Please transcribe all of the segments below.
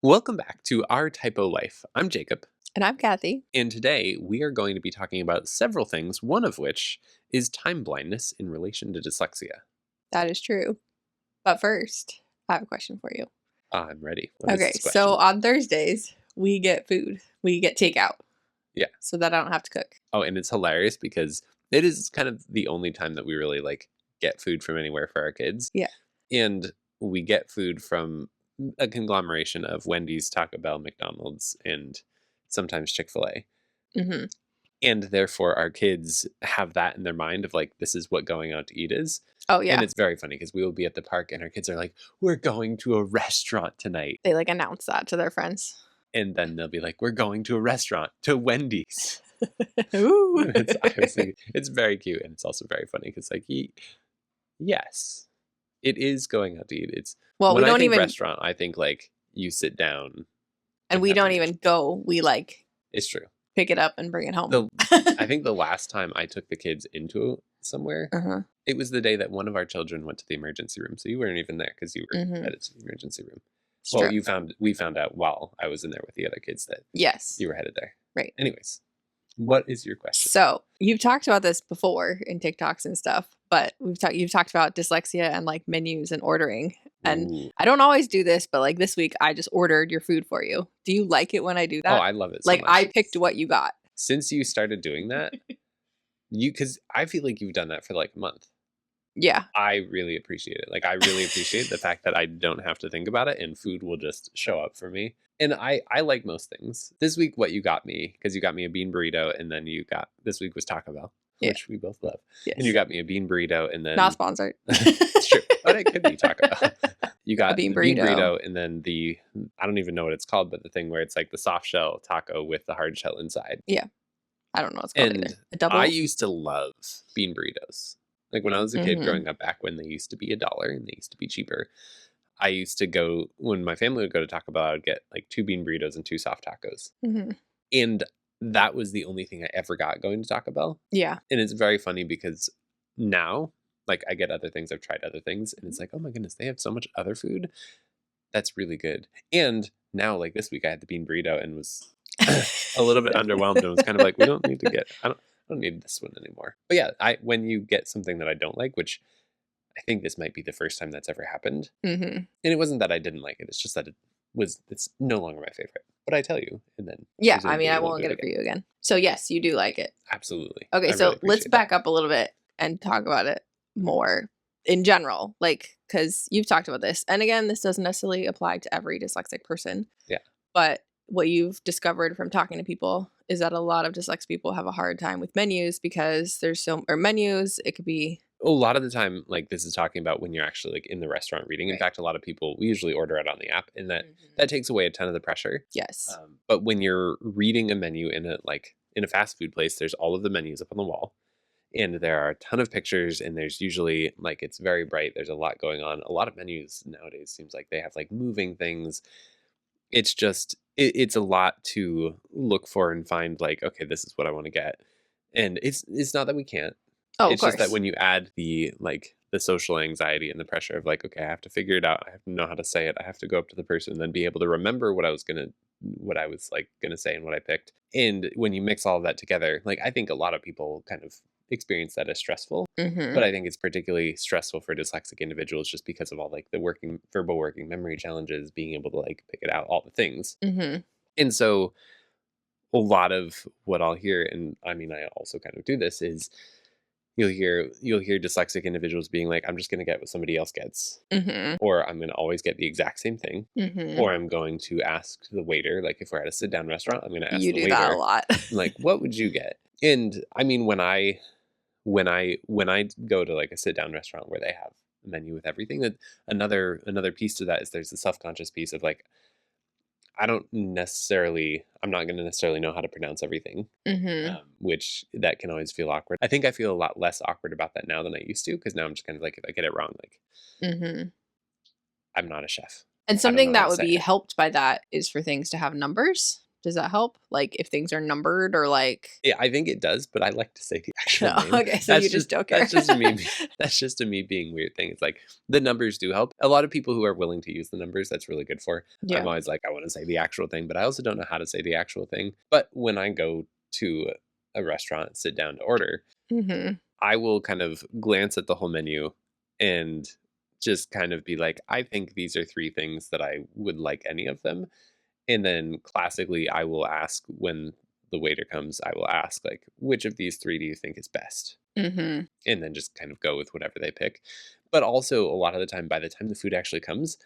Welcome back to Our Typo Life. I'm Jacob, And I'm Kathy. and today we are going to be talking about several things, one of which is time blindness in relation to dyslexia. That is true. But first, I have a question for you. I'm ready. What is Okay, this so question? on Thursdays, we get food. We get takeout. Yeah. So that I don't have to cook. Oh, and it's hilarious because it is kind of the only time that we really get food from anywhere for our kids. Yeah. And we get food from a conglomeration of Wendy's, Taco Bell, McDonald's, and sometimes Chick-fil-A. Mm-hmm. And therefore our kids have that in their mind of this is what going out to eat is. Oh, And yeah. it's very funny because we will be at the park and our kids are like, we're going to a restaurant tonight. They announce that to their friends. And then they'll be like, we're going to a restaurant, to Wendy's. Ooh. It's very cute. And it's also very funny because yes, it is going out to eat. It's Well, when we I don't think even, restaurant, I think you sit down. and we have don't lunch. even go. We It's true. pick it up and bring it home. I think the last time I took the kids into somewhere, Uh-huh. it was the day that one of our children went to the emergency room. So you weren't even there because you were Mhm. headed to the emergency room. It's Well, true. we found out while I was in there with the other kids that Yes. you were headed there. Right. Anyways, what is your question? So you've talked about this before in TikToks and stuff, but you've talked about dyslexia and menus and ordering. And Ooh. I don't always do this, but this week I just ordered your food for you. Do you like it when I do Oh, that? I love it so much. I picked what you got. Since you started doing that, because I feel like you've done that for a month. Yeah. I really appreciate it. I really appreciate the fact that I don't have to think about it and food will just show up for me. And I like most things. This week, what you got me, because you got me a bean burrito and then this week was Taco Bell, Yeah. which we both love. Yes. And you got me a bean burrito and then... Not sponsored. It's true, but it could be Taco Bell. You got bean the bean burrito. burrito and then I don't even know what it's called, but the thing where it's the soft shell taco with the hard shell inside. Yeah. I don't know what's called And either. A double? I used to love bean burritos. When I was a kid Mhm. growing up back when they used to be $1 and they used to be cheaper, I used to go, when my family would go to Taco Bell, I would get 2 bean burritos and 2 soft tacos. Mhm. And that was the only thing I ever got going to Taco Bell. Yeah. And it's very funny because now, I get other things, I've tried other things, and it's oh my goodness, they have so much other food. That's really good. And now, this week, I had the bean burrito and was a little bit underwhelmed and was kind of we don't need to get, I don't need this one anymore. But yeah, when you get something that I don't like, which I think this might be the first time that's ever happened. Mhm. And it wasn't that I didn't like it. It's just that it's no longer my favorite. But I tell you, and then Yeah, presumably I we'll won't do get it for again. you again. So yes, you do like it. Absolutely. Okay, I so really let's appreciate back up a little bit and talk about it more in general, because you've talked about this. And again, this doesn't necessarily apply to every dyslexic person. Yeah. But what you've discovered from talking to people is that a lot of dyslexic people have a hard time with menus because menus, it could be... A lot of the time, this is talking about when you're actually in the restaurant reading. In Right. fact, a lot of people, we usually order it on the app, and that Mhm. takes away a ton of the pressure. Yes. But when you're reading a menu in a fast food place, there's all of the menus up on the wall. And there are a ton of pictures, and there's usually it's very bright. There's a lot going on. A lot of menus nowadays seems like they have moving things. It's just it's a lot to look for and find okay, this is what I want to get. And it's not that we can't. Oh, of It's just that course. when you add the the social anxiety and the pressure of okay, I have to figure it out. I have to know how to say it. I have to go up to the person and then be able to remember what I was gonna say and what I picked. And when you mix all of that together, I think a lot of people kind of experience that as stressful. Mhm. But I think it's particularly stressful for dyslexic individuals just because of all the verbal working memory challenges, being able to pick it out, all the things. Mhm. And so a lot of what I'll hear, and I mean I also kind of do this, is you'll hear dyslexic individuals being I'm just going to get what somebody else gets, Mhm. or I'm going to always get the exact same thing, Mhm. or I'm going to ask the waiter, if we're at a sit down restaurant, I'm going to ask You the do that a waiter, lot. what would you get? And I mean, when I go to a sit down restaurant where they have a menu with everything, that another piece to that is there's the self-conscious piece of I'm not going to necessarily know how to pronounce everything, Mhm. which that can always feel awkward. I think I feel a lot less awkward about that now than I used to, because now I'm just kind of if I get it wrong, Mhm. I'm not a chef. And I don't know something how that to would say be it. helped by that is for things to have numbers, Does that help? Like if things are numbered or like Yeah, I think it does, but I like to say the actual no, name. okay, so you just don't care. That's just me. That's just a me being weird thing. It's like the numbers do help. A lot of people who are willing to use the numbers, that's really good for. I'm Yeah. always like, I want to say the actual thing, but I also don't know how to say the actual thing. But when I go to a restaurant, sit down to order, Mhm. I will kind of glance at the whole menu and just kind of be like, I think these are 3 things that I would like any of them. And then classically, I will ask when the waiter comes, I will ask, like, which of these 3 do you think is best? Mhm. And then just kind of go with whatever they pick. But also, a lot of the time, by the time the food actually comes,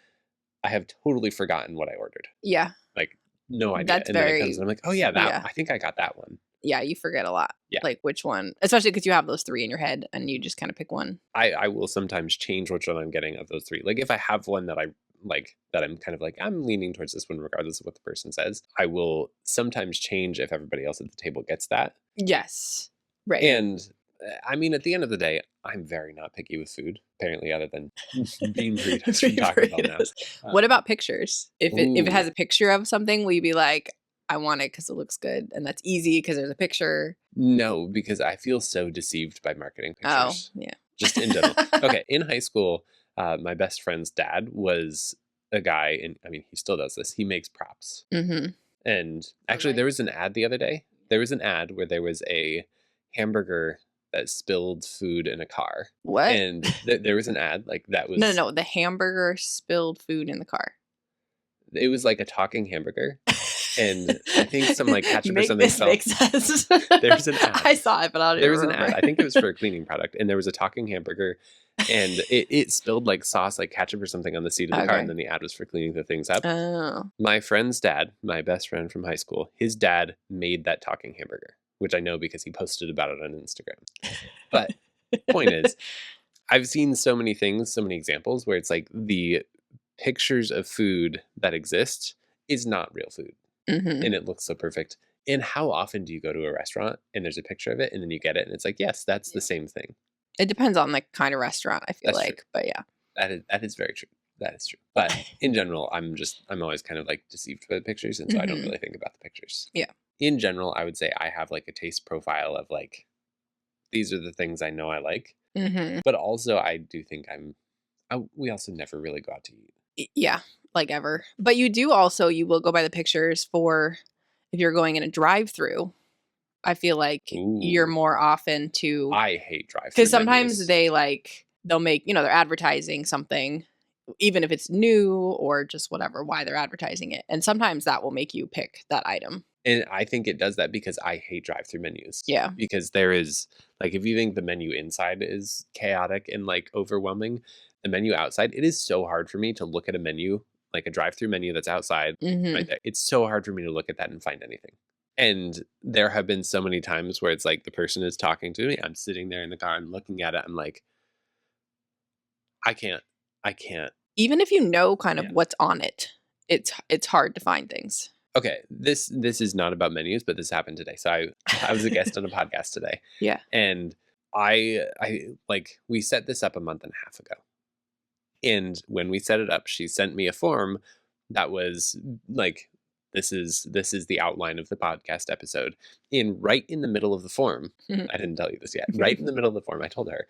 I have totally forgotten what I ordered. Yeah. Like, no idea. That's And then it comes very and I'm like, oh, yeah, yeah. I think I got that one. Yeah, you forget a lot. Yeah. Like which one, especially because you have those 3 in your head and you just kind of pick one. I will sometimes change which one I'm getting of those 3. Like, if I have one that I like, that I'm kind of like, I'm leaning towards this one regardless of what the person says, I will sometimes change if everybody else at the table gets that. Yes. Right. And I mean, at the end of the day, I'm very not picky with food, apparently, other than bean burritos from Bean Taco Bell now. burritos. What about pictures? If it has Ooh, a picture of something, will you be like, I want it because it looks good and that's easy because there's a picture? no, because I feel so deceived by marketing Oh, pictures, yeah. just in general. Okay, in high school, my best friend's dad was a guy, and I mean, he still does this. He makes props. Mhm. And Oh, actually, there nice. was an ad the other day. There was an ad where there was a hamburger that spilled food in a car. What? And there was an ad like that No, no, was, no, the hamburger spilled food in the car. it was like a talking hamburger. And I think some like ketchup or Make something this fell. make sense. There's an ad. I saw it, but I don't There even was an ad. remember. I think it was for a cleaning product. And there was a talking hamburger. And it spilled like sauce, like ketchup or something on the seat of the car. And Okay. then the ad was for cleaning the things up. Oh. My friend's dad, my best friend from high school, his dad made that talking hamburger, which I know because he posted about it on Instagram. But point is, I've seen so many things, so many examples where it's like the pictures of food that exist is not real food Mhm. and it looks so perfect. And how often do you go to a restaurant and there's a picture of it and then you get it and it's like, yes, that's the Yeah. same thing. It depends on the kind of restaurant, I feel That's true. like, but yeah. That is very true. That is true. But in general, I'm always kind of like deceived by the pictures, and so I don't Mhm. really think about the pictures. Yeah. In general, I would say I have like a taste profile of like these are the things I know I like, Mhm. but also I do think we also never really go out to eat. Yeah, like ever. But you will go by the pictures for if you're going in a drive-through. I feel like you're Ooh, more often to I hate drive-through because sometimes menus. they'll make, they're advertising something, even if it's new or just whatever, why they're advertising it. And sometimes that will make you pick that item. And I think it does that because I hate drive-through menus. Yeah. Because there is like if you think the menu inside is chaotic and like overwhelming, the menu outside, it is so hard for me to look at a menu, like a drive-through menu that's outside right Mhm. there. It's so hard for me to look at that and find anything. And there have been so many times where it's like the person is talking to me, I'm sitting there in the car and looking at it, I'm like, I can't, I can't. Even if you know kind of Yeah. what's on it, it's hard to find things. Okay, this is not about menus, but this happened today. So I was a guest on a podcast today, Yeah. and I like we set this up a month and a half ago. And when we set it up, she sent me a form that was like this is the outline of the podcast episode. And right in the middle of the form, I didn't tell you this yet. Right in the middle of the form, I told her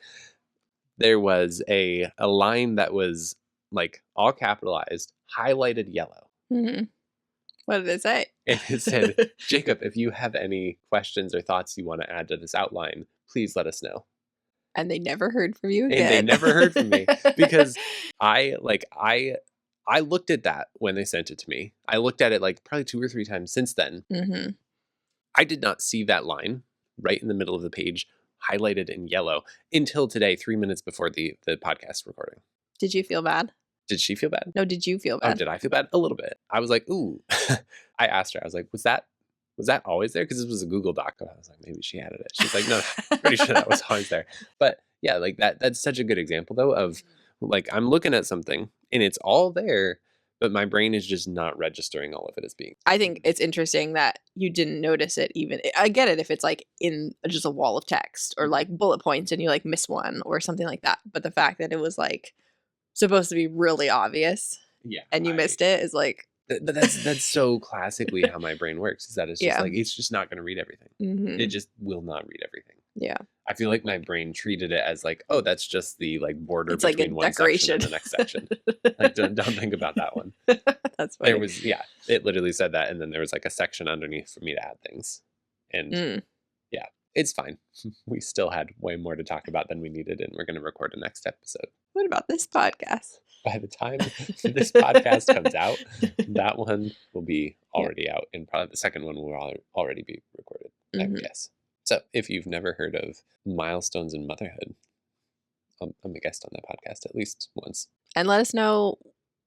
there was a line that was like all capitalized, highlighted yellow. Mhm. What did it say? And it said, Jacob, if you have any questions or thoughts you want to add to this outline, please let us know. And they never heard from you And they again. never heard from me because I looked at that when they sent it to me. I looked at it like probably 2 or 3 times since then. Mhm. I did not see that line right in the middle of the page highlighted in yellow until today, 3 minutes before the podcast recording. Did you feel bad? Did she feel bad? No, did you feel Oh, bad? did I feel bad? A little bit. I was like, "Ooh." I asked her, I was like, was that always there? Because this was a Google Doc. I was like, "Maybe she added it." She's like, "No, no, pretty sure that was always there." But, yeah, like, that's such a good example, though, of, like, I'm looking at something, and it's all there, but my brain is just not registering all of it as being. I think it's interesting that you didn't notice it even I get it if it's, like, in just a wall of text or, like, bullet points and you, like, miss one or something like that, but the fact that it was, like, supposed to be really obvious Yeah, and you missed it is, like, But that's so classically how my brain works, is that it's just Yeah. like, it's just not gonna read everything. It Mhm. just will not read everything. Yeah. I feel like my brain treated it as like, "Oh, that's just the, like, border It's like a between one section decoration. and the next section." Like, don't think about that one. That's There funny. was yeah, it literally said that, and then there was, like, a section underneath for me to add things. And, Mm. yeah, it's fine. We still had way more to talk about than we needed, and we're gonna record a next episode. What about this podcast? By the time this podcast comes out, that one will be Yep. already out, and probably the second one will already be recorded, I would Mhm. guess. So, if you've never heard of milestones in motherhood, I'm a guest on that podcast at least once. And let us know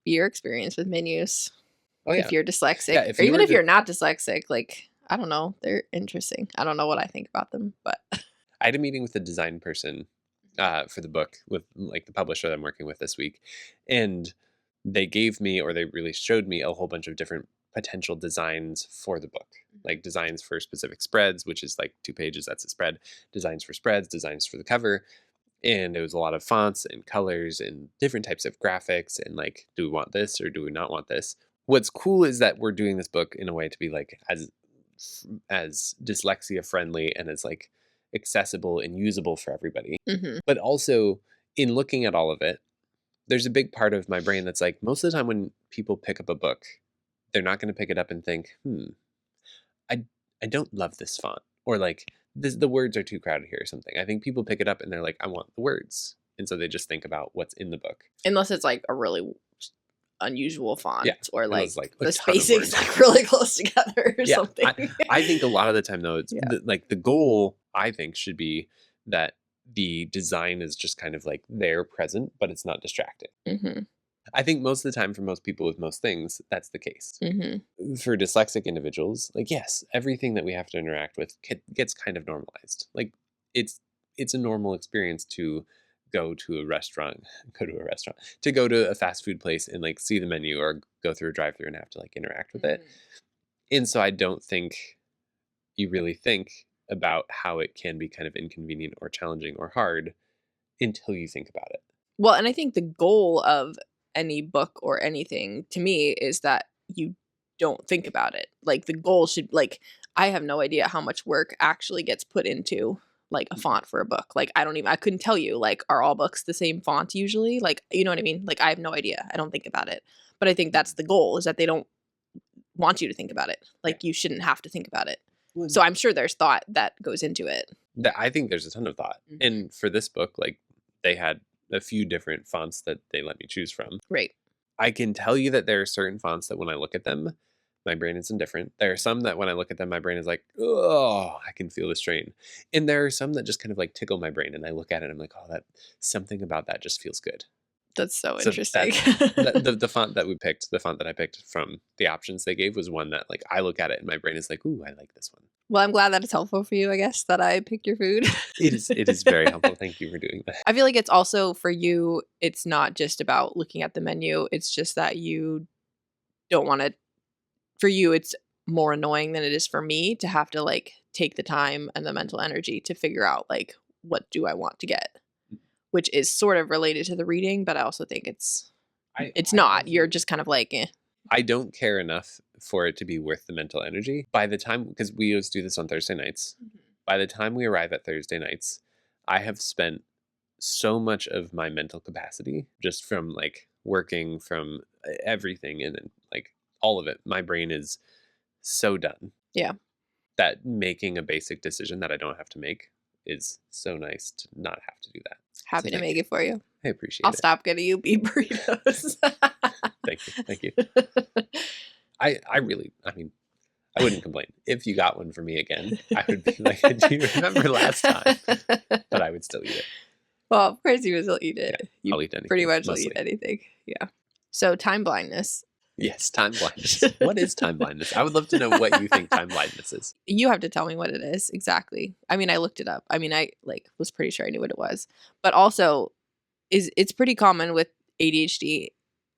your experience with menus. Oh, If yeah. you're Yeah, dyslexic, if or you even were if to you're not dyslexic, like, I don't know, they're interesting. I don't know what I think about them, but I had a meeting with the design person, for the book with, like, the publisher that I'm working with this week, and they gave me, or they really showed me, a whole bunch of different potential designs for the book. Like, designs for specific spreads, which is, like, 2 pages, that's a spread, designs for spreads, designs for the cover, and it was a lot of fonts and colors and different types of graphics and, like, do we want this or do we not want this? What's cool is that we're doing this book in a way to be, like, as dyslexia friendly and as, like, accessible and usable for everybody. Mhm. But also, in looking at all of it, there's a big part of my brain that's like, most of the time when people pick up a book, they're not going to pick it up and think, I I don't love this font, or like the words are too crowded here or something. I think people pick it up and they're like, I want the words, and so they just think about what's in the book. Unless it's, like, a really unusual Yeah, font, or, and like, it's like a the ton of spacing's, words. like, really close together or Yeah, something. I think a lot of the time though, it's Yeah. like the goal I think should be that the design is just kind of like there present, but it's not distracting. Mhm. I think most of the time for most people with most things, that's the case. Mhm. For dyslexic individuals, like, yes, everything that we have to interact with gets kind of normalized. Like, it's it's a normal experience to go to a restaurant, to go to a fast food place and, like, see the menu, or go through a drive-through and have to, like, interact with it. Mhm. And so I don't think you really think about how it can be kind of inconvenient or challenging or hard until you think about it. Well, and I think the goal of any book or anything, to me, is that you don't think about it. Like, the goal should, like, I have no idea how much work actually gets put into, like, a font for a book. Like, I couldn't tell you, like, are all books the same font usually? Like, you know what I mean? Like, I have no idea. I don't think about it. But I think that's the goal, is that they don't want you to think about it. Yeah. Like, you shouldn't have to think about it. Well, So I'm sure there's thought that goes into it. I think there's a ton of thought. Mhm. And for this book, like, they had a few different fonts that they let me choose from. Right. I can tell you that there are certain fonts that when I look at them, my brain is indifferent. There are some that when I look at them, my brain is like, oh, I can feel the strain. And there are some that just kind of like tickle my brain. And I look at it and I'm like, oh, that something about that just feels good. That's so So interesting. the font that we picked, the font that I picked from the options they gave, was one that, like, I look at it and my brain is like, ooh, I like this one. Well, I'm glad that it's helpful for you, I guess, that I picked your food. It is very helpful. Thank you for doing that. I feel like it's also for you, it's not just about looking at the menu. It's just that you don't want to, for you, it's more annoying than it is for me to have to, like, take the time and the mental energy to figure out, like, what do I want to get, which is sort of related to the reading, but I also think it's I not. also You're just kind of like, eh. I don't care enough for it to be worth the mental energy. By the time, because we always do this on Thursday nights, by the time we arrive at Thursday nights, I have spent so much of my mental capacity just from, like, working, from everything, and then, like, all of it. My brain is so done Yeah. that making a basic decision that I don't have to make is so nice to not have to do that. Happy to thank make you. it for you. I appreciate I'll it. stop getting you beef burritos. Thank you. Thank you. I really, I mean, I wouldn't complain. If you got one for me again, I would be like, do you remember last time? But I would still eat it. Well, of course you will still eat it. Yeah, You I'll eat anything. pretty much will mostly. eat anything. Yeah. So time blindness. Yes, time blindness. What is time blindness? I would love to know what you think time blindness is. You have to tell me what it is exactly. I mean, I looked it up. I mean, I, like, was pretty sure I knew what it was. But also, it's pretty common with ADHD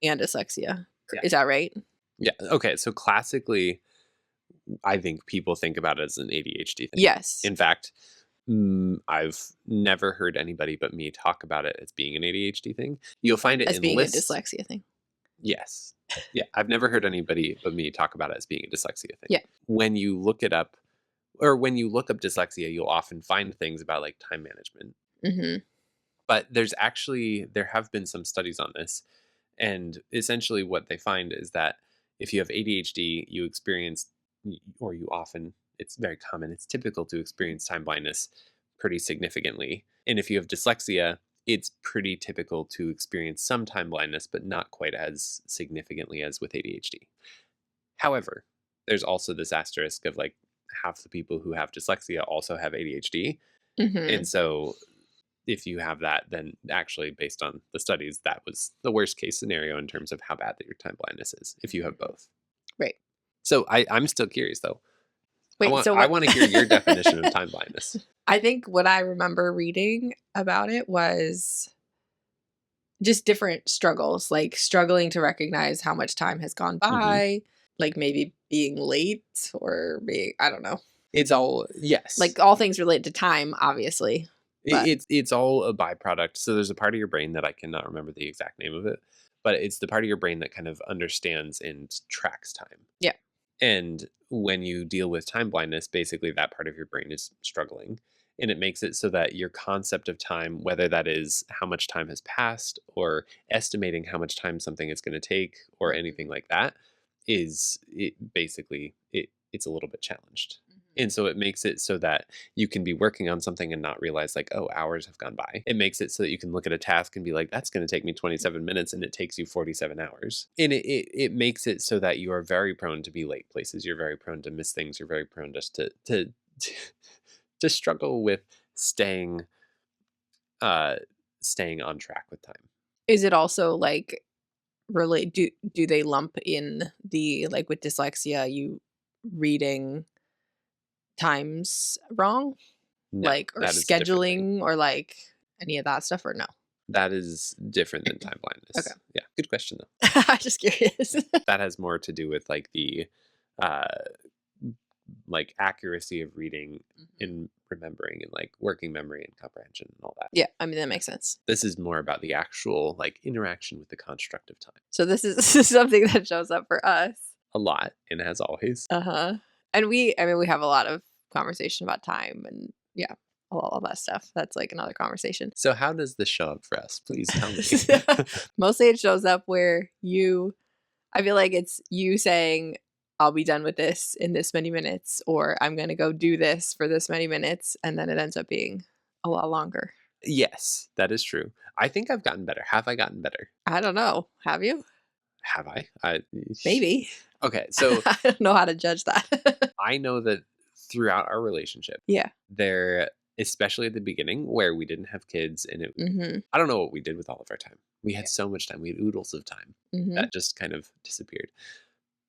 and dyslexia. Yeah. Is that right? Yeah. Okay. So classically, I think people think about it as an ADHD thing. Yes. In fact, I've never heard anybody but me talk about it as being an ADHD thing. You'll find it As in being lists. a dyslexia thing. Yes. Yeah, I've never heard anybody but me talk about it as being a dyslexia thing. Yeah. When you look it up, or when you look up dyslexia, you'll often find things about like time management. Mhm. But there have been some studies on this, and essentially what they find is that if you have ADHD, you experience, or you often, it's very common, it's typical to experience time blindness pretty significantly. And if you have dyslexia, it's pretty typical to experience some time blindness, but not quite as significantly as with ADHD. However, there's also this asterisk of like half the people who have dyslexia also have ADHD. And Mhm. so if you have that, then actually, based on the studies, that was the worst case scenario in terms of how bad that your time blindness is if you have both. Right. So I'm still curious though. Wait, so I what want to hear your definition of time blindness. I think what I remember reading about it was just different struggles, like struggling to recognize how much time has gone Hmm. by, like maybe being late or being I don't know. It's all, yes. Like all things related to time, obviously. But It's all a byproduct. So there's a part of your brain that I cannot remember the exact name of it, but it's the part of your brain that kind of understands and tracks time. yeah. And when you deal with time blindness, basically that part of your brain is struggling. And it makes it so that your concept of time, whether that is how much time has passed or estimating how much time something is going to take or anything like that, it's a little bit challenged. Mhm. And so it makes it so that you can be working on something and not realize like, oh, hours have gone by. It makes it so that you can look at a task and be like, that's going to take me 27 minutes and it takes you 47 hours. And it makes it so that you are very prone to be late places. You're very prone to miss things. You're very prone just to to struggle with staying uh staying on track with time. Is it also like relate do they lump in the like with dyslexia you reading times wrong? No, Like or that is a different thing. scheduling or like any of that stuff or no? That is different than time Okay. blindness. Yeah, good question though. I'm just curious. That has more to do with like the uh like accuracy of reading Mhm. and remembering and like working memory and comprehension and all that. Yeah, I mean, that makes sense. This is more about the actual like interaction with the construct of time. So this is this is something that shows up for us. A lot, and as always. Uh-huh. And I mean, we have a lot of conversation about time and yeah, all that stuff. That's like another conversation. So how does this show up for us? Please tell me. Mostly it shows up where I feel like it's you saying, I'll be done with this in this many minutes, or I'm going to go do this for this many minutes. And then it ends up being a lot longer. Yes, that is true. I think I've gotten better. Have I gotten better? I don't know. Have you? Have I? Maybe. Okay, so I don't know how to judge that. I know that throughout our relationship, yeah. there, especially at the beginning where we didn't have kids and Mhm. I don't know what we did with all of our time. We Yeah. had so much time. We had oodles of time Mhm. that just kind of disappeared.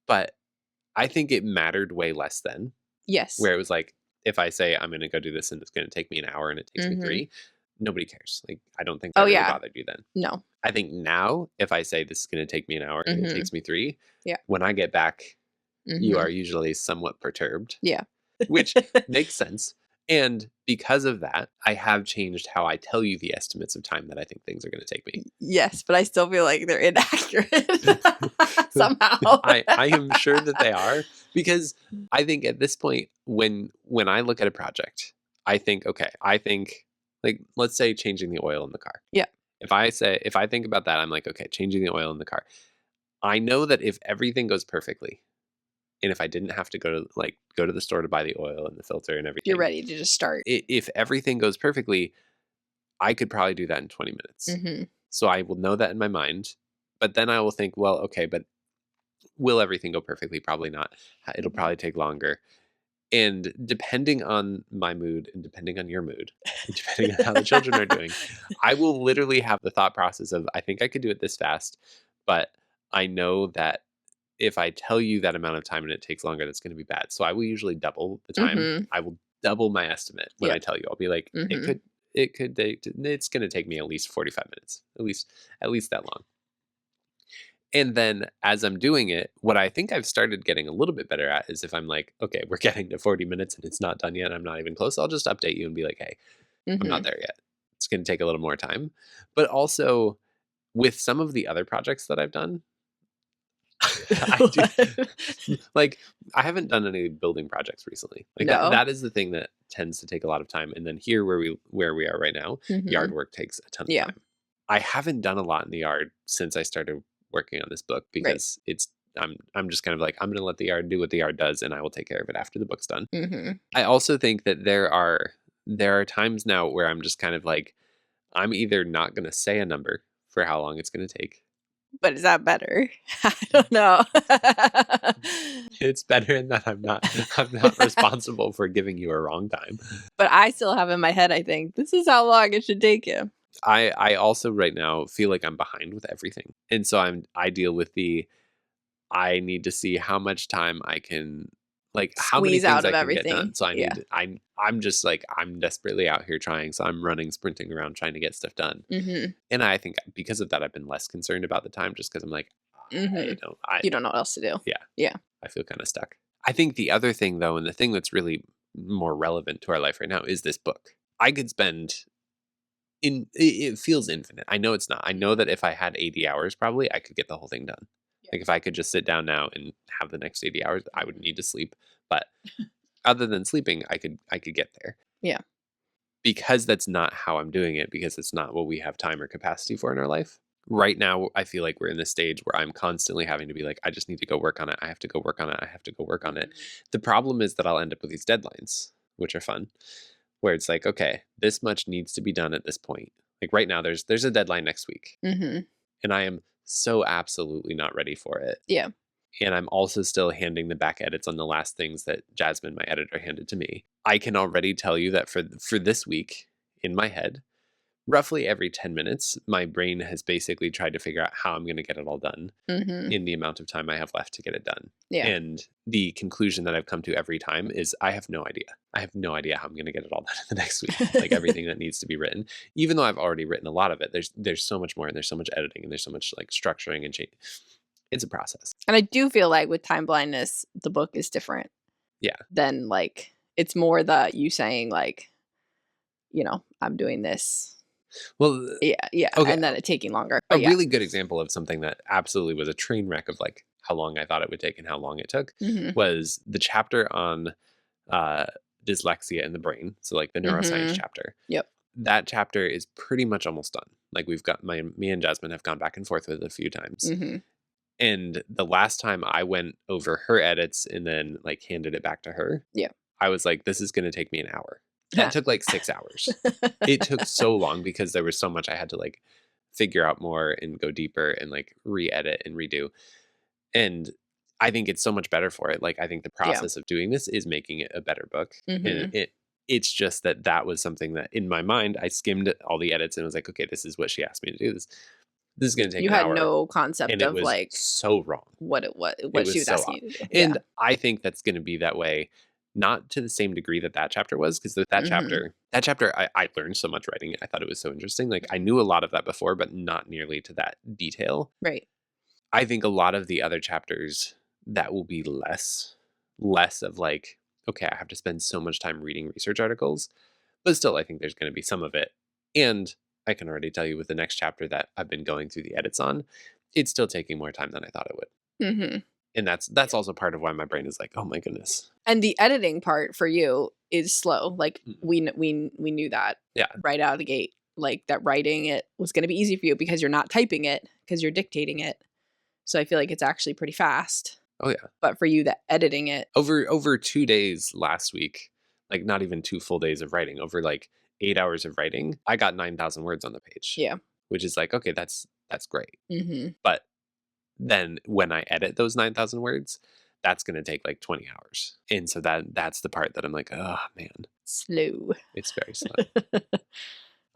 But I think it mattered way less then, Yes. where it was like, if I say I'm going to go do this and it's going to take me an hour and it takes me Mhm. 3, nobody cares. Like, I don't think Oh, that really yeah. bothered you then. No. I think now, if I say this is going to take me an hour and it Mhm. takes me 3, Yeah. when I get back, you are Mhm. usually somewhat perturbed, Yeah. which makes sense. And because of that, I have changed how I tell you the estimates of time that I think things are going to take me. Yes, but I still feel like they're inaccurate somehow. I am sure that they are, because I think at this point when I look at a project, I think, okay, I think like let's say changing the oil in the car. Yeah. If I think about that, I'm like, okay, changing the oil in the car. I know that if everything goes perfectly, and if I didn't have to go to the store to buy the oil and the filter and You're everything, ready to just start. if everything goes perfectly, I could probably do that in 20 minutes. Mhm. So I will know that in my mind, but then I will think, well, okay, but will everything go perfectly? Probably not. It'll Mhm. probably take longer. And depending on my mood and depending on your mood, and depending on how the children are doing, I will literally have the thought process of, I think I could do it this fast, but I know that if I tell you that amount of time and it takes longer, that's going to be bad. So I will usually double the time. Mhm. I will double my estimate when I Yeah. tell you. I'll be like, Mhm. it's going to take me at least 45 minutes, at least that long. And then as I'm doing it, what I think I've started getting a little bit better at is if I'm like, okay, we're getting to 40 minutes and it's not done yet, I'm not even close, I'll just update you and be like, hey, I'm not Mhm. there yet. It's going to take a little more time. But also with some of the other projects that I've done, I do. Like, I haven't done any building projects recently. Like No. that is the thing that tends to take a lot of time. And then here where we are right now, yard Mhm. work takes a ton of Yeah. time. I haven't done a lot in the yard since I started working on this book Right. because I'm just kind of like, I'm gonna let the yard do what the yard does and I will take care of it after the book's done. Mhm. I also think that there are times now where I'm just kind of like, I'm either not gonna say a number for how long it's gonna take. But is that better? I don't know. It's better in that I'm not responsible for giving you a wrong time. But I still have in my head, I think, this is how long it should take you. I also right now feel like I'm behind with everything. And so I deal with I need to see how much time I can, like, how many Squeeze things out I of can get done. everything. So Yeah. I'm just like, I'm desperately out here trying. So I'm running, sprinting around trying to get stuff done. Mhm. And I think because of that I've been less concerned about the time just because I'm like, I Mhm. don't I You don't know what else to do. yeah, Yeah. I feel kind of stuck. I think the other thing though, and the thing that's really more relevant to our life right now is this book. I could spend it feels infinite. I know it's not. I know that if I had 80 hours, probably I could get the whole thing done. Yeah. Like if I could just sit down now and have the next 80 hours, I would need to sleep. But other than sleeping, I could get there. Yeah. Because that's not how I'm doing it, because it's not what we have time or capacity for in our life. Right now, I feel like we're in this stage where I'm constantly having to be like, I just need to go work on it. I have to go work on it. I have to go work on it. The problem is that I'll end up with these deadlines, which are fun, where it's like, okay, this much needs to be done at this point. Like right now, there's a deadline next week, Mhm. and I am so absolutely not ready for it. Yeah. And I'm also still handing the back edits on the last things that Jasmine, my editor, handed to me. I can already tell you that for this week in my head, roughly every 10 minutes, my brain has basically tried to figure out how I'm going to get it all done Mhm. in the amount of time I have left to get it done. Yeah. And the conclusion that I've come to every time is I have no idea. I have no idea how I'm going to get it all done in the next week. Like everything that needs to be written, even though I've already written a lot of it, there's so much more and there's so much editing and there's so much like structuring and change. It's a process. And I do feel like with time blindness, the book is different Yeah. than like it's more the you saying like, I'm doing this. Well, Yeah, yeah, okay. and then it taking longer. A But yeah. really good example of something that absolutely was a train wreck of like how long I thought it would take and how long it took Mhm. was the chapter on uh, dyslexia in the brain. So like the neuroscience Mhm. chapter. Yep. That chapter is pretty much almost done. Like we've got me and Jasmine have gone back and forth with it a few times. Mhm. And the last time I went over her edits and then like handed it back to her, Yeah. I was like, this is going to take me an hour. That took like 6 hours. It took so long because there was so much I had to like figure out more and go deeper and like re-edit and redo. And I think it's so much better for it. Like I think the Yeah. process of doing this is making it a better book. And Mhm. it's just that was something that in my mind I skimmed all the edits and was like, okay, this is what she asked me to do. This is going to take You an had hour, no concept and it of was like so wrong. It what she was was so asking off. you to do. Yeah. And I think that's going to be that way, not to the same degree that chapter was, because Mhm. that chapter, I learned so much writing it. I thought it was so interesting. Like I knew a lot of that before, but not nearly to that detail. Right. I think a lot of the other chapters that will be less of like, okay, I have to spend so much time reading research articles, but still, I think there's going to be some of it. And I can already tell you with the next chapter that I've been going through the edits on, it's still taking more time than I thought it would. Mhm. And that's also part of why my brain is like, oh my goodness. And the editing part for you is slow. Like Mm. we knew that Yeah. right out of the gate. Like that writing it was going to be easy for you because you're not typing it because you're dictating it. So I feel like it's actually pretty fast. Oh yeah. But for you, the editing it, Over 2 days last week, like not even 2 full days of writing, over like 8 hours of writing, I got 9,000 words on the page. yeah. Which is like, okay, that's great. Mhm. But then when I edit those 9,000 words, that's going to take like 20 hours. And so that's the part that I'm like, oh man, Slow. it's very slow.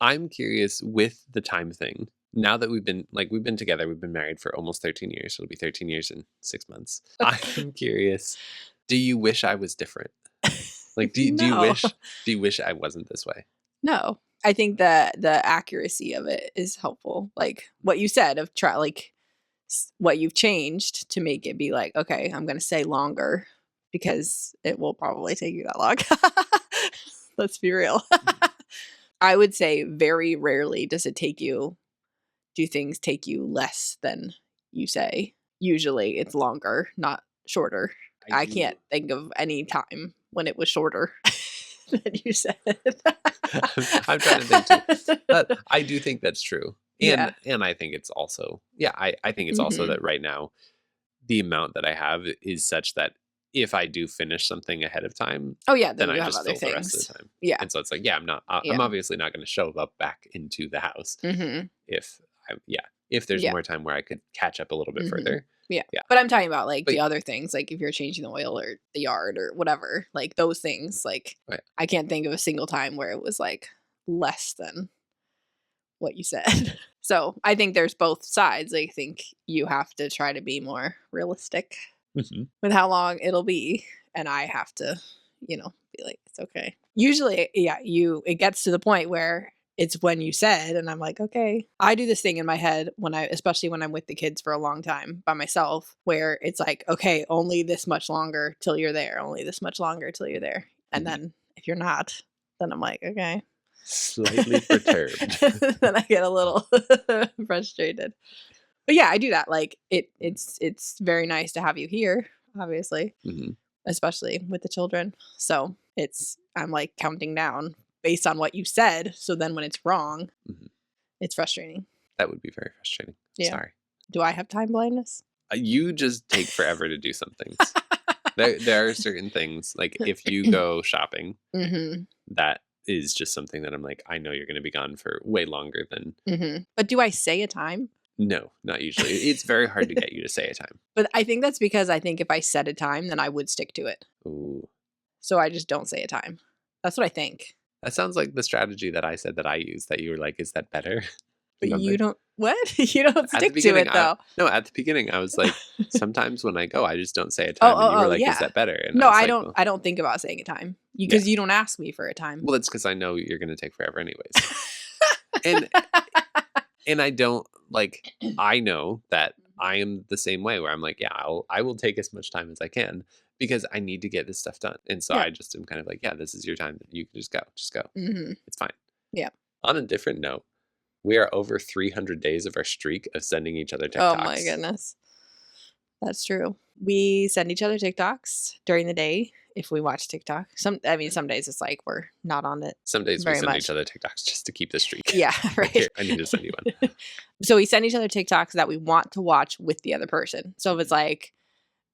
I'm curious with the time thing. Now that we've been together, we've been married for almost 13 years. It'll be 13 years in 6 months. I'm curious. Do you wish I was different? Like, No. do you wish I wasn't this way? No. I think that the accuracy of it is helpful. Like what you said of try like what you've changed to make it be like, okay, I'm going to say longer because it will probably take you that long. Let's be real. I would say very rarely does it take you do things take you less than you say. usually it's longer, not shorter. I I do. can't think of any time when it was shorter than you said. I'm trying to think too. But I do think that's true. Yeah. And I think it's also, yeah, I think it's also Mhm. that right now the amount that I have is such that if I do finish something ahead of time, Oh, yeah, then then I you have just other fill the rest of things. the time. Yeah, And so it's like, yeah, I'm yeah. obviously not going to show up back into the house Mhm. if if there's Yeah. more time where I could catch up a little bit Mhm. further. Yeah. Yeah. But I'm talking about, like, But the other things, like, if you're changing the oil or the yard or whatever, like, those things, like, right. I can't think of a single time where it was, like, less than what you said. So, I think there's both sides. I think you have to try to be more realistic Mhm. with how long it'll be, and I have to, be like, "It's okay." Usually, yeah, it gets to the point where it's when you said, and I'm like, "Okay." I do this thing in my head especially when I'm with the kids for a long time by myself, where it's like, "Okay, only this much longer till you're there, only this much longer till you're there." And Mhm. then if you're not, then I'm like, "Okay." Slightly perturbed. Then I get a little frustrated. But yeah, I do that. Like it's very nice to have you here, obviously, Mhm. especially with the children. So I'm like counting down based on what you said. So then when it's wrong, Mhm. it's frustrating. That would be very frustrating. Yeah. Sorry. Do I have time blindness? You just take forever to do some things. There are certain things, like, if you go shopping, Mhm. that is just something that I'm like, I know you're gonna be gone for way longer than. Mhm. But do I say a time? No, not usually. It's very hard to get you to say a time. But I think that's because I think if I said a time, then I would stick to it. Ooh. So I just don't say a time. That's what I think. That sounds like the strategy that I said that I used that you were like, "Is that better?" But you Remember? don't what? You don't At the stick to beginning, it I though. no, at the beginning, I was like, "Sometimes when I go, I just don't say a Oh, time," and oh, you were oh, like, "Is yeah. that better?" And I No, was I like, don't "Well, I don't think about saying a time. yeah." Because you don't ask me for a time. Well, it's because I know you're gonna take forever anyways. And I don't like, I know that I am the same way where I'm like, yeah, I will take as much time as I can because I need to get this stuff done. And so Yeah. I just am kind of like, yeah, this is your time. You can just go. Just go. Mhm. It's fine. Yeah. On a different note, we are over 300 days of our streak of sending each other Oh my TikToks. goodness. That's true. We send each other TikToks during the day if we watch TikTok. Some days it's like we're not on it Some days we very send each much. other TikToks just to keep the streak. Yeah, Like, right. here, I need to send you one. So we send each other TikToks that we want to watch with the other person. So if it's like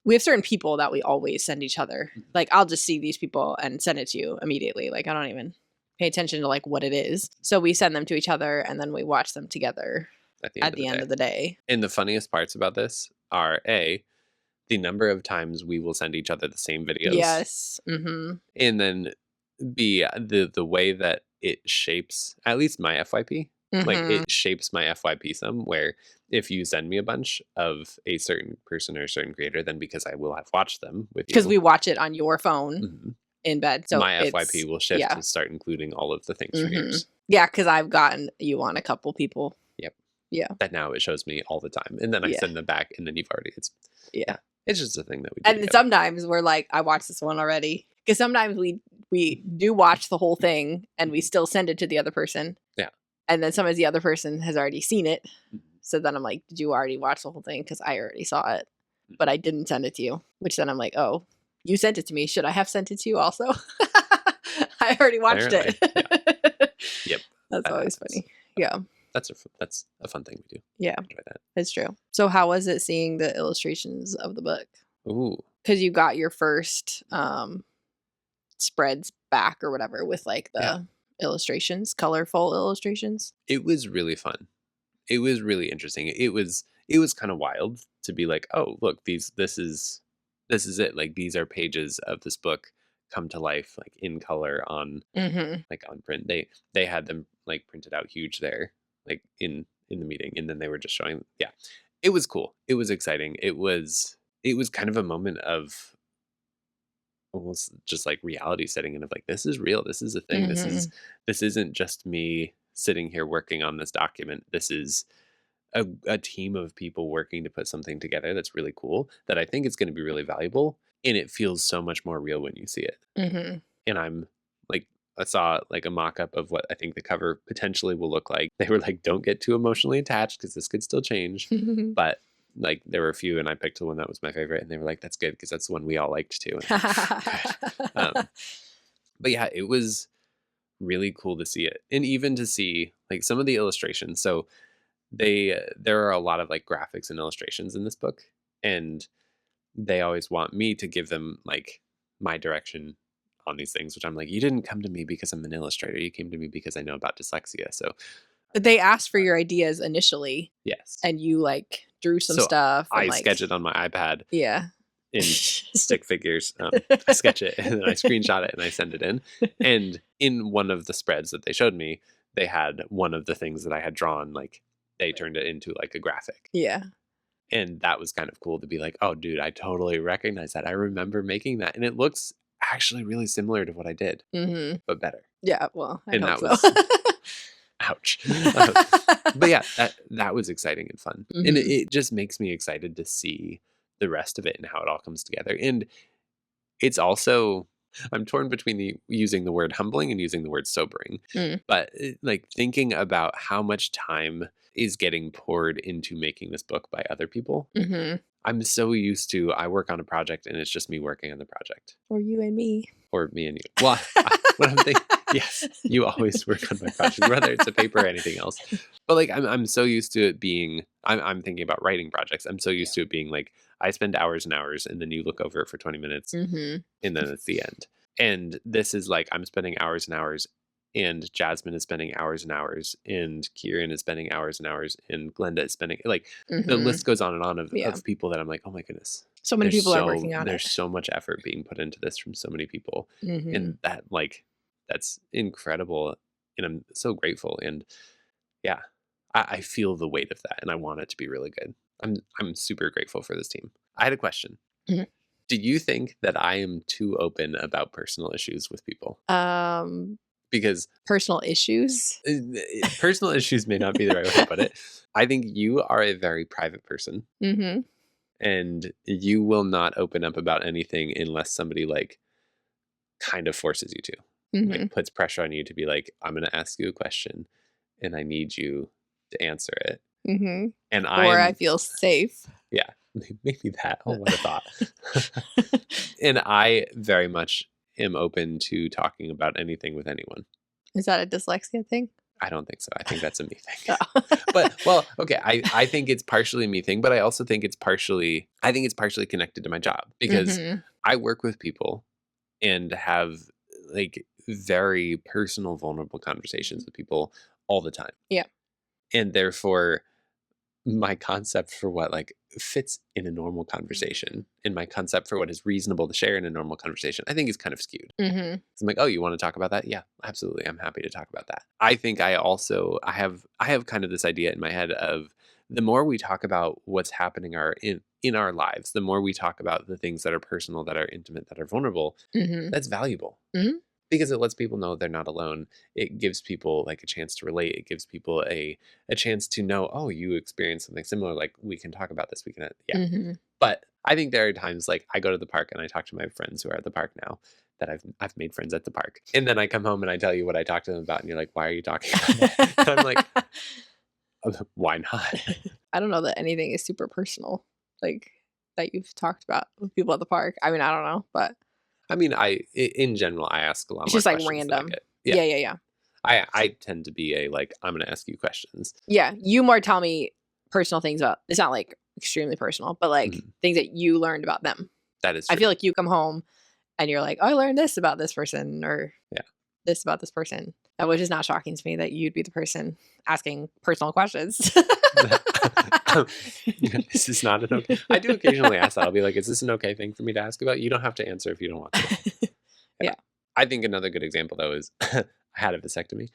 we have certain people that we always send each other. Mhm. Like I'll just see these people and send it to you immediately. Like I don't even pay attention to like what it is. So we send them to each other and then we watch them together At the end at of the the end day. of the day. And the funniest parts about this are the number of times we will send each other the same videos, Yes. Mhm. and then the way that it shapes at least my FYP, like, Mhm. it shapes my FYP some, where if you send me a bunch of a certain person or a certain creator, then because I will have watched them with Because you, we watch it on your phone mhm, in bed. So my FYP it's will shift yeah. to start including all of the things for Mhm. yours. Yeah, because I've gotten you on a couple people. Yep. Yeah. That now it shows me all the time, and then I Yeah. send them back, and then you've already it's Yeah. yeah, it's just a thing that we do And then together. sometimes we're like, I watched this one already. Because sometimes we do watch the whole thing and we Mhm. still send it to the other person. Yeah. And then sometimes the other person has already seen it. Mhm. So then I'm like, did you already watch the whole thing? Because I already saw it, but Mhm. I didn't send it to you. Which then I'm like, oh, you sent it to me. Should I have sent it to you also? I already watched Apparently, it. yeah. Yep, That's that always happens. funny. Yeah. That's a fun thing we do. Yeah. I enjoy that. It's true. So how was it seeing the illustrations of the book? Ooh, Because you got your first spreads back or whatever with like yeah. the illustrations, colorful illustrations. It was really fun. It was really interesting. It was kinda wild to be like, "Oh, look, this is it, like, these are pages of this book come to life, like, in color on Mhm. like, on print." They had them, like, printed out huge there, like, in the meeting, and then they were just showing, yeah. It was cool. It was exciting. It was kind of a moment of almost just like reality setting in of like, this is real, this is a thing, Mhm. this isn't just me sitting here working on this document, this is a team of people working to put something together that's really cool, that I think is going to be really valuable, and it feels so much more real when you see it. Mhm. And I'm like, I saw like a mock-up of what I think the cover potentially will look like. They were like, don't get too emotionally attached because this could still change, but like there were a few, and I picked the one that was my favorite, and they were like, "That's good because that's the one we all liked too." And I'm like, good. But yeah, it was really cool to see it, and even to see like some of the illustrations. So there are a lot of like graphics and illustrations in this book, and they always want me to give them like my direction on these things, which I'm like, you didn't come to me because I'm an illustrator. You came to me because I know about dyslexia. So They asked for your ideas initially, yes. and you like drew some So stuff and I like sketch it on my iPad yeah. in stick figures. I sketch it and then I screenshot it and I send it in. And in one of the spreads that they showed me, they had one of the things that I had drawn, like they turned it into like a graphic. Yeah. And that was kind of cool to be like, oh, dude, I totally recognize that. I remember making that. And it looks actually really similar to what I did, Mhm. but better. Yeah, well, I And hope that so. was, ouch. But yeah, that was exciting and fun. And Mhm. it just makes me excited to see the rest of it and how it all comes together. And it's also, I'm torn between using the word humbling and using the word sobering. Mm. But like thinking about how much time is getting poured into making this book by other people. Mhm. I'm so used to, I work on a project and it's just me working on the project, Or you and me. or me and you. Well, what I'm thinking, yes, you always work on my project, whether it's a paper or anything else. But like, I'm so used to it being, I'm thinking about writing projects. I'm so used to it being like, I spend hours and hours and then you look over it for 20 minutes Mhm. and then it's the end. And this is like, I'm spending hours and hours, and Jasmine is spending hours and hours, and Kieran is spending hours and hours, and Glenda is spending, like, the Mhm. list goes on and on of, Yeah. of people that I'm like, oh my goodness, So many people are working on it. there's so much effort being put into this from so many people. Mhm. And that, like, that's incredible. And I'm so grateful. And yeah, I feel the weight of that, and I want it to be really good. I'm super grateful for this team. I had a question. Mhm. Do you think that I am too open about personal issues with people? Because Personal issues? personal issues may not be the right way to put it. I think you are a very private person, Mhm. and you will not open up about anything unless somebody like kind of forces you to, like Mhm. puts pressure on you to be like, I'm going to ask you a question and I need you to answer it. Mhm. And Or I I'm, feel safe. yeah, maybe that. Oh, what a thought. And I very much am open to talking about anything with anyone. Is that a dyslexia thing? I don't think so. I think that's a me thing. Oh. But well, okay, I think it's partially a me thing, but I also think it's partially, I think it's partially connected to my job, because Mhm. I work with people and have like very personal, vulnerable conversations with people all the time. Yeah. And therefore my concept for what like fits in a normal Mhm. conversation and my concept for what is reasonable to share in a normal conversation, I think is kind of skewed. Mhm. I'm like, oh, you want to talk about that? Yeah, absolutely. I'm happy to talk about that. I think I have kind of this idea in my head of, the more we talk about what's happening in our lives, the more we talk about the things that are personal, that are intimate, that are vulnerable, Mhm. that's valuable, Mhm. because it lets people know they're not alone. It gives people like a chance to relate. It gives people a chance to know, oh, you experienced something similar. Like, we can talk about this. We can, yeah. Mhm. But I think there are times like I go to the park and I talk to my friends who are at the park now, that I've made friends at the park. And then I come home and I tell you what I talked to them about, and you're like, why are you talking about that? And I'm like, why not? I don't know that anything is super personal, like, that you've talked about with people at the park. I mean, I don't know, but I mean, in general, I ask a lot it's more just, like, questions than I random. get. Yeah. Yeah, yeah, yeah. I tend to be a like, I'm gonna ask you questions. Yeah, you more tell me personal things about it's not, like, extremely personal, but, like, Mhm. things that you learned about them. That is I true. feel like you come home and you're like, "Oh, I learned this about this person," or Yeah. "This about this person," which is not shocking to me that you'd be the person asking personal questions. This is not an okay. I do occasionally ask that. I'll be like, is this an okay thing for me to ask about? You don't have to answer if you don't want to. Yeah. Yeah. I think another good example though is I had a vasectomy.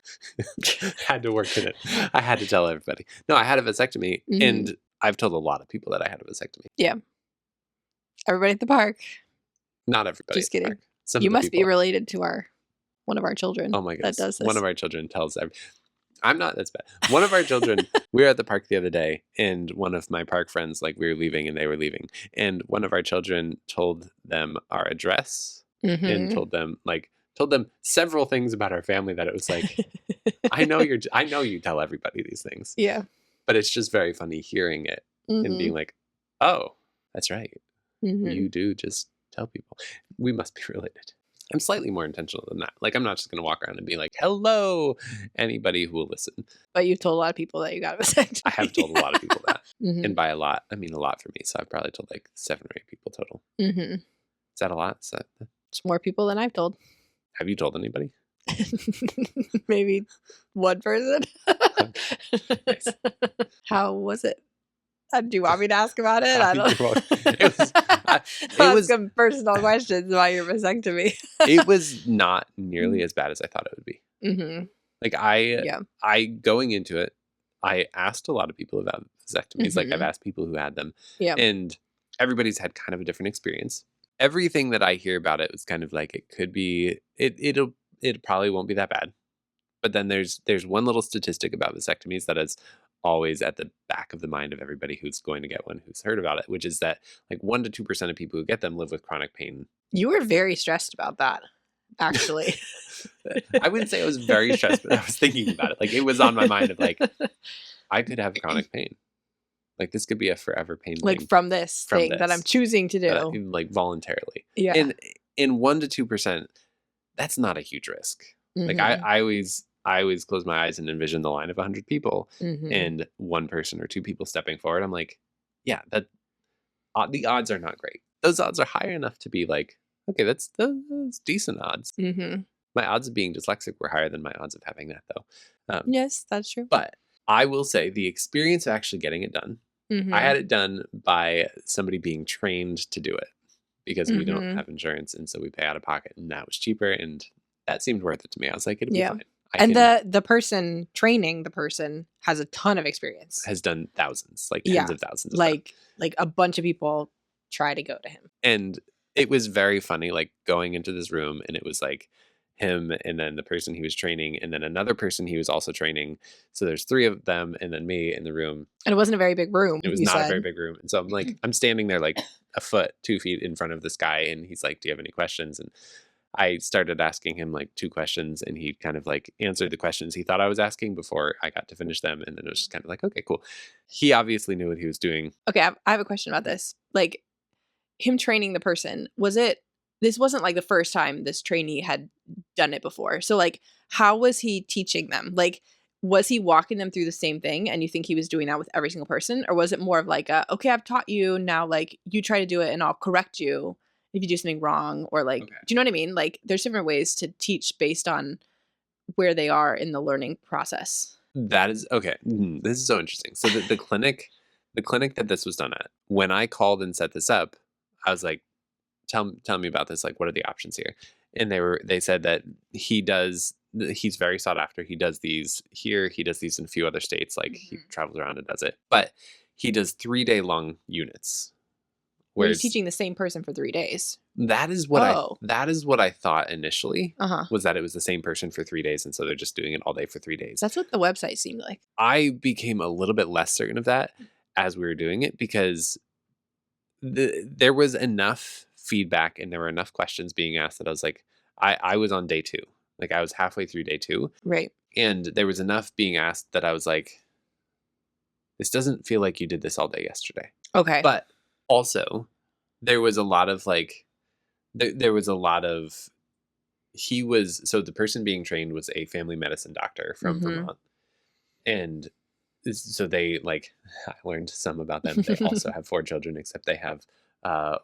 Had to work in it. I had to tell everybody. No, I had a vasectomy, Mhm. and I've told a lot of people that I had a vasectomy. Yeah. Everybody at the park. Not everybody Just at the kidding. park. Some You of the must be people. related to one of our children Oh my that goodness. does One this. of our children tells I'm not, that's bad. One of our children, we were at the park the other day, and one of my park friends, like, we were leaving and they were leaving. And one of our children told them our address, and Mhm. told them several things about our family, that it was like, I know you tell everybody these things, Yeah. but it's just very funny hearing it and being Mhm. like, Oh, that's right. Mhm. You do just tell people. We must be related. I'm slightly more intentional than that. Like, I'm not just gonna walk around and be like, "Hello, anybody who will listen." But you've told a lot of people that you got a I have vasectomy. told a lot of people that, and Mhm. by a lot, I mean a lot for me, so I've probably told, like, 7 or 8 people total. Mhm. Is that a lot? Is that It's more people than I've told. have you told anybody? Maybe one person. Okay, nice. How was it? Do you want me to ask about it? I You're don't welcome. It was I it ask was them personal questions about your vasectomy. it was not nearly as bad as I thought it would be. Mhm. Like, Yeah. I going into it, I asked a lot of people about vasectomies, like, I've Mhm. asked people who had them, Yeah. and everybody's had kind of a different experience. Everything that I hear about it was kind of like, it could be it probably won't be that bad. But then there's one little statistic about vasectomies that is always at the back of the mind of everybody who's going to get one, who's heard about it, which is that, like, 1 to 2% of people who get them live with chronic pain. You were very stressed about that, actually. I wouldn't say I was very stressed, but I was thinking about it. Like, it was on my mind of, like, I could have chronic pain. Like, this could be a forever pain Like, thing from this from thing that I'm this, choosing to do. like, voluntarily. Yeah. And in 1 to 2%, that's not a huge risk. Like, Mhm. I always close my eyes and envision the line of 100 people Mhm. and 1 person or 2 people stepping forward. I'm like, yeah, the odds are not great. Those odds are high enough to be like, okay, that's decent odds. Mhm. My odds of being dyslexic were higher than my odds of having that, though. Yes, that's true. But I will say the experience of actually getting it done, I Mhm. had it done by somebody being trained to do it because we don't Mhm. have insurance, and so we pay out of pocket, and that was cheaper, and that seemed worth it to me. I was like, "It'll be Yeah. fine." I And can the person training the person has a ton of experience. has done thousands, like tens Yeah. of thousands of them, Like a bunch of people try to go to him. and it was very funny, like, going into this room, and it was, like, him and then the person he was training and then another person he was also training. So there's 3 of them and then me in the room. And it wasn't a very big room, It was you not a very said. big room, and so I'm standing there, like, a foot, 2 feet in front of this guy, and he's like, "Do you have any questions?" And I started asking him, like, 2 questions, and he kind of, like, answered the questions he thought I was asking before I got to finish them, and then it was just kind of like, "Okay, cool." He obviously knew what he was doing. Okay, I have a question about this. Like, him training the person, this wasn't, like, the first time this trainee had done it before. So, like, how was he teaching them? Like, was he walking them through the same thing, and you think he was doing that with every single person? Or was it more of like a, "Okay, I've taught you, now, like, you try to do it, and I'll correct you if you do something wrong," or, like, Okay. do you know what I mean? Like, there's different ways to teach based on where they are in the learning process. That is okay, this is so interesting. So the clinic that this was done at, when I called and set this up, I was like, tell me about this, like, what are the options here?" And they said that he's very sought after. He does these here, he does these in a few other states, like, he Mhm. travels around and does it. But he does 3-day long units, Where he's whereas teaching the same person for 3 days. Oh. that is what I thought initially, Uh-huh. was that it was the same person for 3 days, and so they're just doing it all day for 3 days. That's what the website seemed like. I became a little bit less certain of that as we were doing it because there was enough feedback and there were enough questions being asked that I was like, I was on day 2. Like, I was halfway through day 2, Right. and there was enough being asked that I was like, "This doesn't feel like you did this all day yesterday." Okay. But also, there was a lot of, like there was a lot of the person being trained was a family medicine doctor from Mhm. Vermont, and so they, like, I learned some about them. They also have 4 children, except they have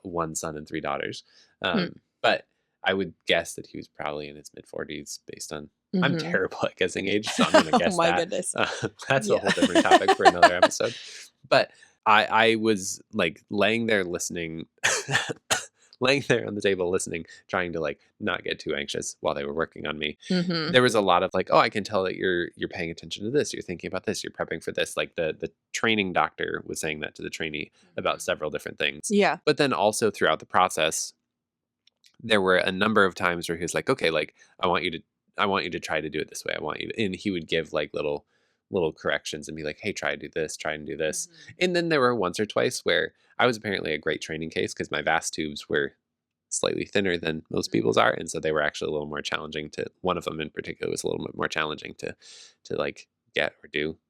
1 son and 3 daughters. Hmm. But I would guess that he was probably in his mid 40s based on. I'm Mhm. terrible at guessing age, so I'm going to Oh guess my that. goodness. That's a Yeah. whole different topic for another episode. But I was, like, laying there listening, laying there on the table listening, trying to, like, not get too anxious while they were working on me. Mhm. There was a lot of, like, "Oh, I can tell that you're paying attention to this, you're thinking about this, you're prepping for this." Like, the training doctor was saying that to the trainee about Mhm. several different things. Yeah. But then also throughout the process, there were a number of times where he was like, "Okay, like, I want you to try to do it this way. I want you to," and he would give, like, little corrections and be like, "Hey, try to do this, try and do this." Mhm. And then there were once or twice where I was apparently a great training case because my VAS tubes were slightly thinner than most people's Mhm. are, and so they were actually a little more challenging to one of them in particular was a little bit more challenging to, like, get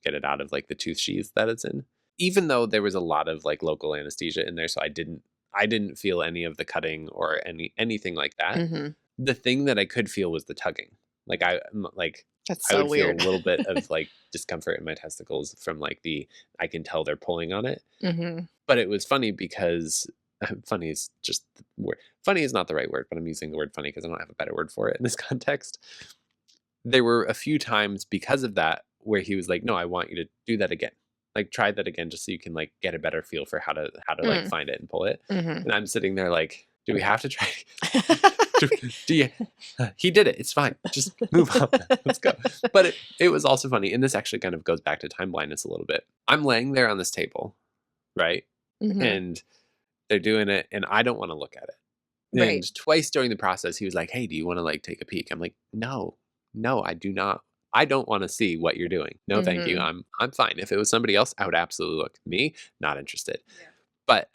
it out of, like, the tooth sheath that it's in. even though there was a lot of like local anesthesia in there, so I didn't feel any of the cutting or anything like that. Mhm. The thing that I could feel was the tugging. Like like That's I so would feel a weird. little bit of like discomfort in my testicles from like I can tell they're pulling on it. Mhm. But it was funny because funny is just the word. Funny is not the right word, but I'm using the word funny because I don't have a better word for it in this context. There were a few times because of that where he was like, "No, I want you to do that again. Like try that again just so you can like get a better feel for how to like Mm. find it and pull it." Mhm. And I'm sitting there like, "Do we have to try? Do you he did it. It's fine. Just move on. Let's go." But it was also funny, and this actually kind of goes back to time blindness a little bit. I'm laying there on this table, right? Mhm. And they're doing it, and I don't wanna look at it. Right. And twice during the process, he was like, "Hey, do you wanna, like, take a peek?" I'm like, "No. No, I do not. I don't wanna see what you're doing. No, thank you. Mhm. I'm fine." If it was somebody else, I would absolutely look. Me, not interested. Yeah. But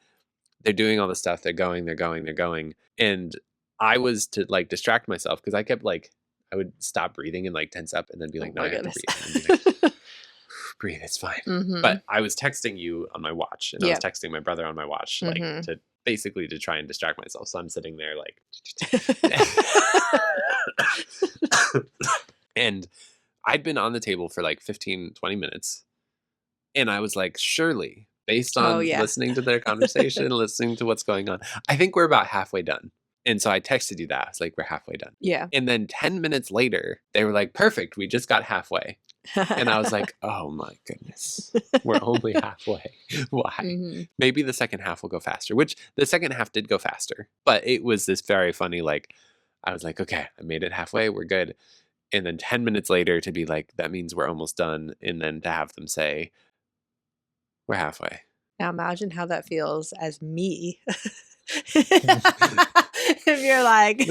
they're doing all this stuff. They're going, they're going, they're going. And I was to, like, distract myself because I kept, like I would stop breathing and, like, tense up and then be Oh like, "No, my I have to goodness. breathe," and be like, "Breathe, it's fine." But Mhm. I was texting you on my watch, and I was Yep. texting my brother on my watch, like, Mhm. to basically to try and distract myself, so I'm sitting there, like and I'd been on the table for, like, 15, 20 minutes, and I was like, "Surely, based Oh, on yeah. listening to their conversation, listening to what's going on, I think we're about halfway done." And so I texted you that, I was like, "We're halfway done." Yeah. And then 10 minutes later, they were like, "Perfect, we just got halfway." And I was like, "Oh my goodness. We're only halfway. Why?" Mhm. Maybe the second half will go faster, which the second half did go faster. But it was this very funny, like, I was like, "Okay, I made it halfway. We're good." And then 10 minutes later to be like, "That means we're almost done." And then to have them say, "We're halfway." Now imagine how that feels as me. If you're like,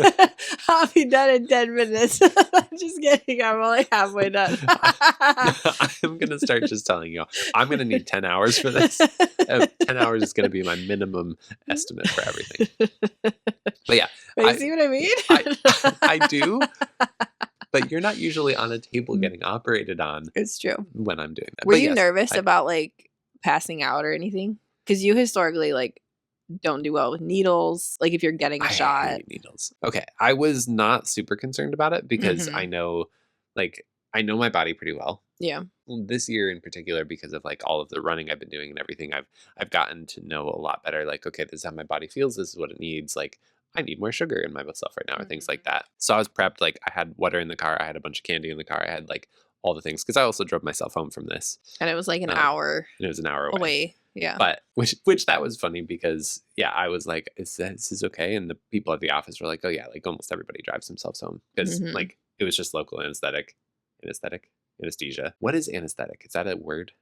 "I'll be done in 10 minutes." Just kidding, I'm only halfway done. I'm going to start just telling you, I'm going to need 10 hours for this. 10 hours is going to be my minimum estimate for everything. But yeah, But you I see what I I mean? I do, but you're not usually on a table Mm, getting operated on it's true. when I'm doing that. Were But you yes, nervous about, like, passing out or anything? Because you historically, like, don't do well with needles, like, if you're getting I a shot. hate needles. Okay, I was not super concerned about it because Mhm. like, I know my body pretty well. Yeah. Well, this year in particular, because of like all of the running I've been doing and everything, I've gotten to know a lot better. Like, okay, this is how my body feels. This is what it needs. Like, I need more sugar in myself right now, or things like Mhm. that. So I was prepped. Like, I had water in the car. I had a bunch of candy in the car. I had like all the things because I also drove myself home from this. And it was, like, an Um, hour and it was an hour away. away. Yeah. But which that was funny because yeah, I was like, this is okay?" And the people at the office were like, "Oh yeah, like almost everybody drives themselves home because Mhm. like it was just local anesthetic, anesthesia. What is anesthetic? Is that a word?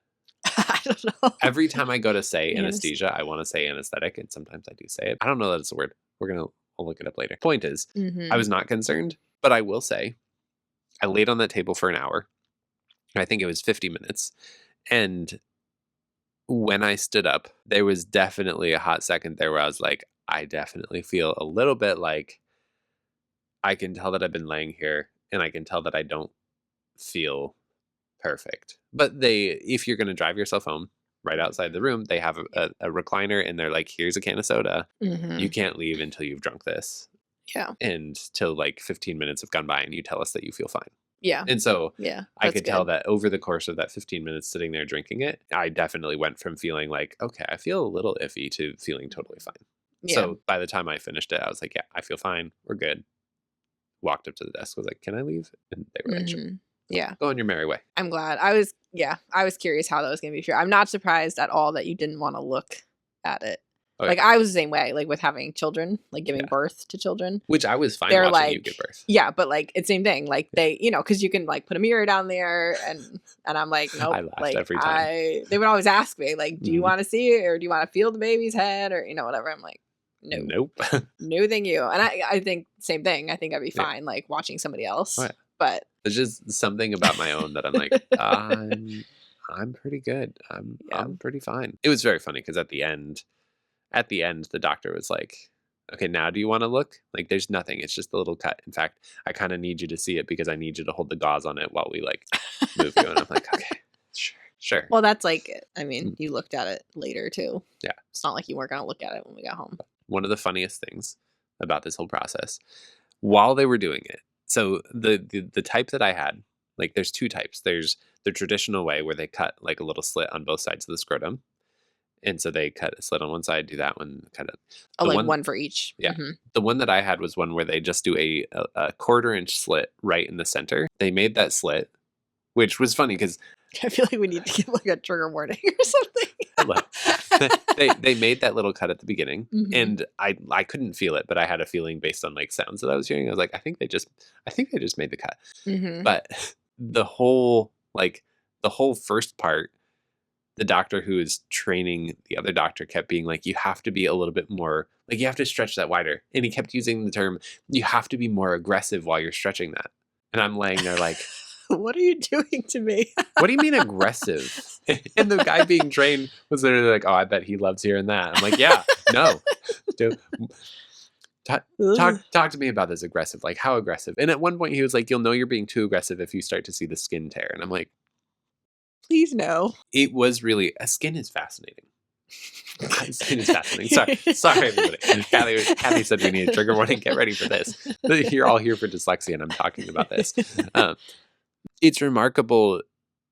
I don't know. Every time I go to say Anes anesthesia, I want to say anesthetic, and sometimes I do say it. I don't know that it's a word. I'll look it up later. Point is, I Mhm. was not concerned, but I will say I laid on that table for an hour. I think it was 50 minutes, and when I stood up, there was definitely a hot second there where I was like, I definitely feel a little bit like I can tell that I've been laying here and I can tell that I don't feel perfect. But if you're going to drive yourself home right outside the Mhm. room, they have Yeah. a recliner and they're like, here's a can of soda. You Mhm. can't leave until you've drunk this. Yeah. And till like 15 minutes have gone by and you tell us that you feel fine. Yeah. And so Yeah. I That's could tell good. that over the course of that 15 minutes sitting there drinking it, I definitely went from feeling like, okay, I feel a little iffy to feeling totally Mhm. fine. Yeah. So by the time I finished it, I was like, yeah, I feel fine. We're good. Walked up to the desk, was like, can I leave? And they were like, sure. Mhm. Yeah. Go on your merry way. I'm glad. I was curious how that was gonna be sure. I'm not surprised at all that you didn't wanna look at it. Oh, Like, yeah. I was the same way, like, with having children, like, giving Yeah. birth to children. Which I was fine They're watching you like give birth. yeah, but, like, it's same thing, like, because you can, like, put a mirror down there and I'm like, I "Nope." laughed Like, every time. I they would always ask me, like, "Do you Mhm. wanna see it or do you wanna feel the baby's head?" Or, whatever. I'm like, "No. Nope. No, thank you." And I think same thing. I think I'd be Yeah. fine, like, watching somebody Oh, else, yeah. but There's just something about my own that I'm like, I'm pretty good. yeah. I'm pretty fine. It was very funny because at the end, the doctor was like, "Okay, now do you wanna look? Like, there's nothing, it's just a little cut. In fact, I kinda need you to see it because I need you to hold the gauze on it while we, like, move you." And I'm like, "Okay, sure." Sure. Well, that's like, I mean, Mm, you looked at it later too. yeah. It's not like you weren't gonna look at it when we got home. One of the funniest things about this whole process while they were doing it. So the type that I had, like there's two types. There's the traditional way where they cut like a little slit on both sides of the scrotum. And so they cut a slit on one side, do that one, kind of Oh, the like one. one for each. Yeah. Mhm. The one that I had was one where they just do a quarter-inch slit right in the center. They made that slit, which was funny because I feel like we need to give like a trigger warning or hello. something. They made that little cut at the beginning, Mhm. and I couldn't feel it, but I had a feeling based on like sounds that I was hearing. I was like, I think they just made the cut. Mhm. But the whole the whole first part, the doctor who is training the other doctor kept being like, you have to be a little bit more like you have to stretch that wider. And he kept using the term, you have to be more aggressive while you're stretching that. And I'm laying there like, What are you doing to me? what do you mean aggressive? And the guy being trained was literally like, oh, I bet he loves hearing that. I'm like, yeah, no. Dude, Ugh. talk to me about this aggressive. Like, how aggressive? And at one point, he was like, you'll know you're being too aggressive if you start to see the skin tear. And I'm like, Please no. it was really, skin is fascinating. Skin is fascinating. Sorry, everybody. Kathy said we need a trigger warning. Get ready for this. You're all here for dyslexia, and I'm talking about this. It's remarkable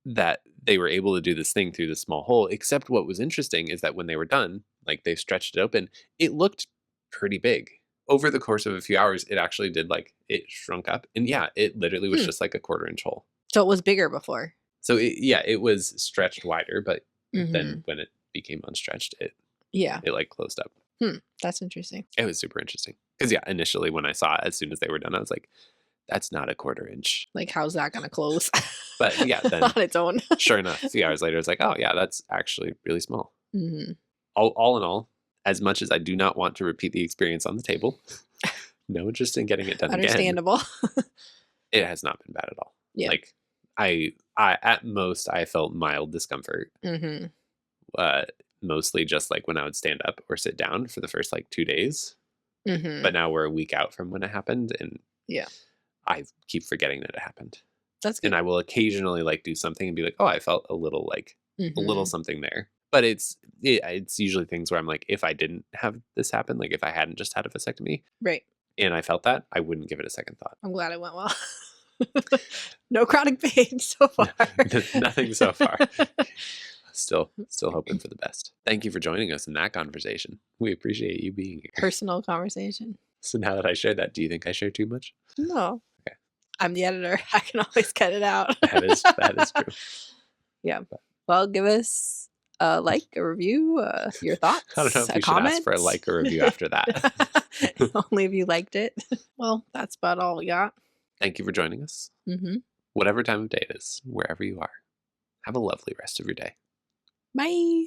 that they were able to do this thing through the small hole, except what was interesting is that when they were done, like they stretched it open, it looked pretty big. Over the course of a few hours, it actually did like it shrunk up. And yeah, it literally was Hmm. just like a quarter-inch hole. So it was bigger before. So it was stretched wider, but then Mhm. when it became unstretched, Yeah. it like closed up. That's interesting. It was super interesting. Because yeah, initially when I saw it, as soon as they were done, I was like, that's not a quarter-inch. Like, how's that gonna close But yeah, then on its own? sure enough, a few hours later, it's like, oh yeah, that's actually really small. Mhm. All in all, as much as I do not want to repeat the experience on the table, no interest in getting it done again. Understandable. It has not been bad at all. Yeah. Like I at most I felt mild discomfort. Mhm. Mostly just like when I would stand up or sit down for the first like 2 days. Mhm. But now we're a week out from when it happened, and Yeah. I keep forgetting that it happened. That's And good. I will occasionally like do something and be like, oh, I felt a little Mhm. something there. But it's usually things where I'm like, if I didn't have this happen, like if I hadn't just had a vasectomy Right. and I felt that, I wouldn't give it a second thought. I'm glad it went well. No chronic pain so far. Nothing so far. Still hoping for the best. Thank you for joining us in that conversation. We appreciate you being here. Personal conversation. So now that I shared that, do you think I shared too much? No. Okay. I'm the editor. I can always cut it out. That is true. Yeah. Well, give us a like, a review, your thoughts, I don't know if a you should comment. ask for a like or review after that. Only if you liked it. Well, that's about all we got. Thank you for joining us. Mm-hmm. Whatever time of day it is, wherever you are. Have a lovely rest of your day. Bye.